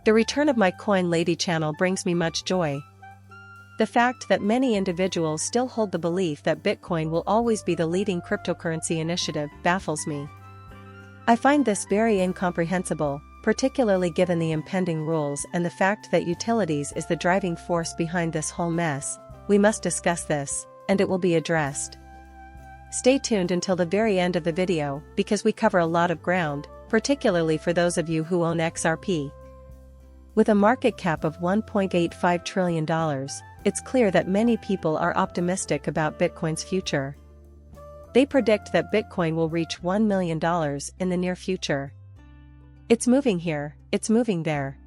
The return of my Coin Lady channel brings me much joy. The fact that many individuals still hold the belief that Bitcoin will always be the leading cryptocurrency initiative baffles me. I find this very incomprehensible, particularly given the impending rules and the fact that utilities is the driving force behind this whole mess. We must discuss this, and it will be addressed. Stay tuned until the very end of the video, because we cover a lot of ground, particularly for those of you who own XRP. With a market cap of $1.85 trillion, it's clear that many people are optimistic about Bitcoin's future. They predict that Bitcoin will reach $1 million in the near future. It's moving here, it's moving there.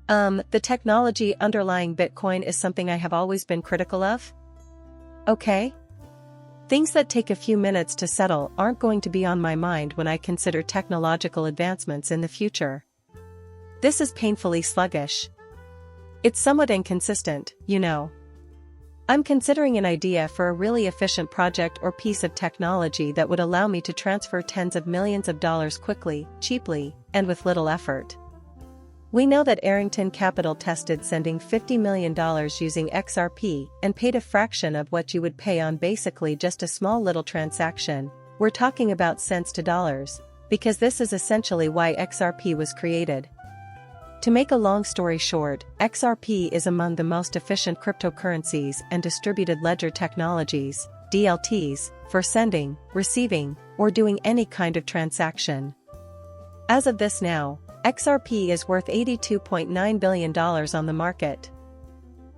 The technology underlying Bitcoin is something I have always been critical of? Okay? Things that take a few minutes to settle aren't going to be on my mind when I consider technological advancements in the future. This is painfully sluggish. It's somewhat inconsistent, you know. I'm considering an idea for a really efficient project or piece of technology that would allow me to transfer tens of millions of dollars quickly, cheaply, and with little effort. We know that Arrington Capital tested sending $50 million using XRP and paid a fraction of what you would pay on basically just a small little transaction. We're talking about cents to dollars, because this is essentially why XRP was created. To make a long story short, XRP is among the most efficient cryptocurrencies and distributed ledger technologies, DLTs, for sending, receiving, or doing any kind of transaction. As of this now, XRP is worth $82.9 billion on the market.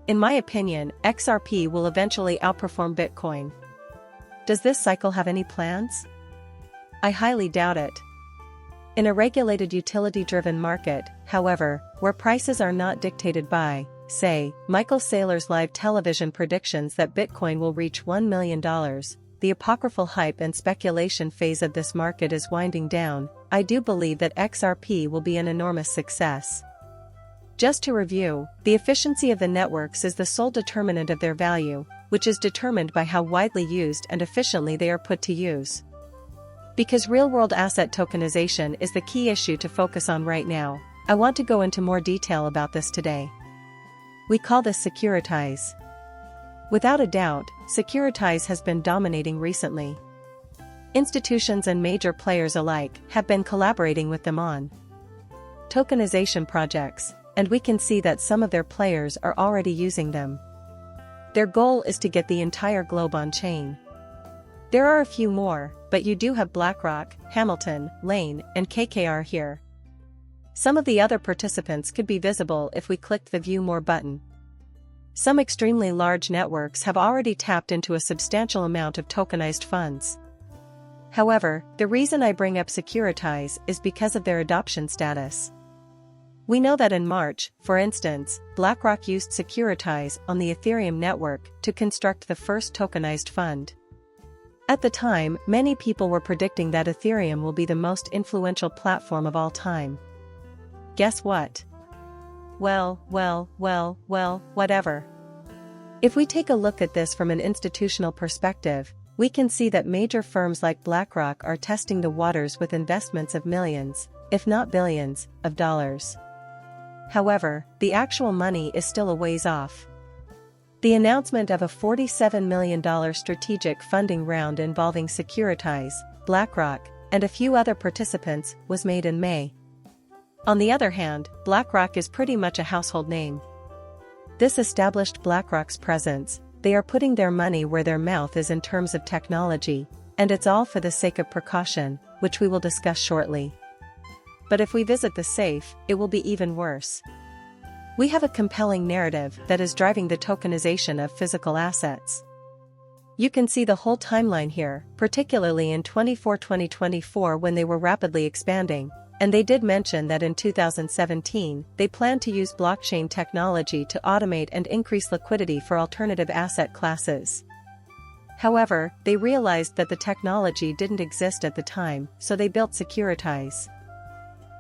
In my opinion, XRP will eventually outperform Bitcoin. Does this cycle have any plans? I highly doubt it. In a regulated utility-driven market, however, where prices are not dictated by, say, Michael Saylor's live television predictions that Bitcoin will reach $1 million, the apocryphal hype and speculation phase of this market is winding down, I do believe that XRP will be an enormous success. Just to review, the efficiency of the networks is the sole determinant of their value, which is determined by how widely used and efficiently they are put to use. Because real-world asset tokenization is the key issue to focus on right now, I want to go into more detail about this today. We call this securitize. Without a doubt, securitize has been dominating recently. Institutions and major players alike have been collaborating with them on tokenization projects, and we can see that some of their players are already using them. Their goal is to get the entire globe on chain. There are a few more, but you do have BlackRock, Hamilton, Lane, and KKR here. Some of the other participants could be visible if we clicked the View More button. Some extremely large networks have already tapped into a substantial amount of tokenized funds. However, the reason I bring up securitize is because of their adoption status. We know that in March, for instance, BlackRock used securitize on the Ethereum network to construct the first tokenized fund. At the time, many people were predicting that Ethereum will be the most influential platform of all time. Guess what? Well, whatever. If we take a look at this from an institutional perspective, we can see that major firms like BlackRock are testing the waters with investments of millions, if not billions, of dollars. However, the actual money is still a ways off. The announcement of a $47 million strategic funding round involving Securitize, BlackRock, and a few other participants was made in May. On the other hand, BlackRock is pretty much a household name. This established BlackRock's presence. They are putting their money where their mouth is in terms of technology, and it's all for the sake of precaution, which we will discuss shortly. But if we visit the safe, it will be even worse. We have a compelling narrative that is driving the tokenization of physical assets. You can see the whole timeline here, particularly in 2024 when they were rapidly expanding, and they did mention that in 2017 they planned to use blockchain technology to automate and increase liquidity for alternative asset classes. However, they realized that the technology didn't exist at the time, so they built Securitize.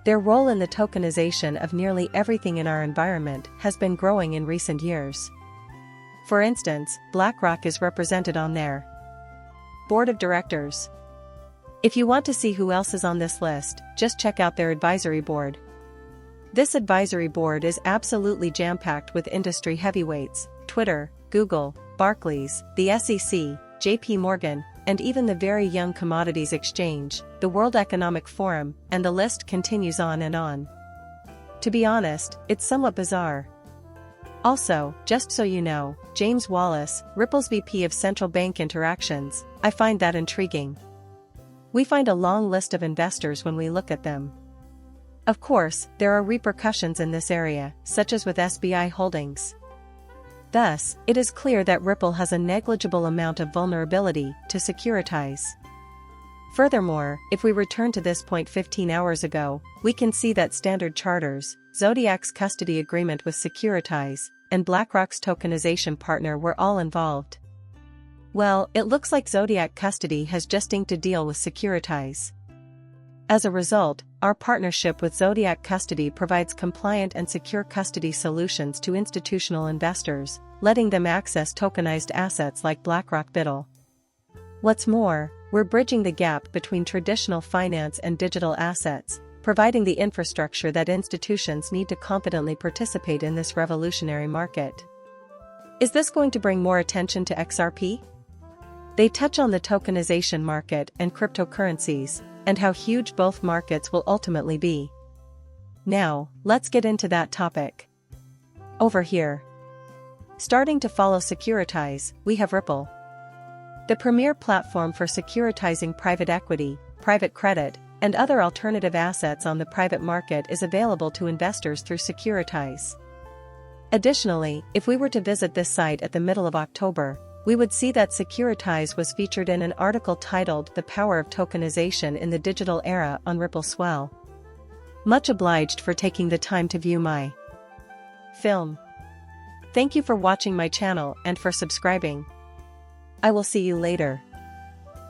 Their role in the tokenization of nearly everything in our environment has been growing in recent years. For instance, BlackRock is represented on their board of directors. If you want to see who else is on this list, just check out their advisory board. This advisory board is absolutely jam-packed with industry heavyweights: Twitter, Google, Barclays, the SEC, JP Morgan, and even the very young Commodities Exchange, the World Economic Forum, and the list continues on and on. To be honest, it's somewhat bizarre. Also, just so you know, James Wallace, Ripple's VP of Central Bank Interactions, I find that intriguing. We find a long list of investors when we look at them. Of course, there are repercussions in this area, such as with SBI Holdings. Thus, it is clear that Ripple has a negligible amount of vulnerability to securitize. Furthermore, if we return to this point 15 hours ago, we can see that Standard Chartered's, Zodiac's custody agreement with Securitize, and BlackRock's tokenization partner were all involved. Well, it looks like Zodiac Custody has just inked a deal with Securitize. As a result, our partnership with Zodiac Custody provides compliant and secure custody solutions to institutional investors, letting them access tokenized assets like BlackRock BUIDL. What's more, we're bridging the gap between traditional finance and digital assets, providing the infrastructure that institutions need to competently participate in this revolutionary market. Is this going to bring more attention to XRP? They touch on the tokenization market and cryptocurrencies, and how huge both markets will ultimately be. Now, let's get into that topic. Over here. Starting to follow Securitize, we have Ripple. The premier platform for securitizing private equity, private credit, and other alternative assets on the private market is available to investors through Securitize. Additionally, if we were to visit this site at the middle of October, we would see that Securitize was featured in an article titled "The Power of Tokenization in the Digital Era" on Ripple Swell. Much obliged for taking the time to view my film. Thank you for watching my channel and for subscribing. I will see you later.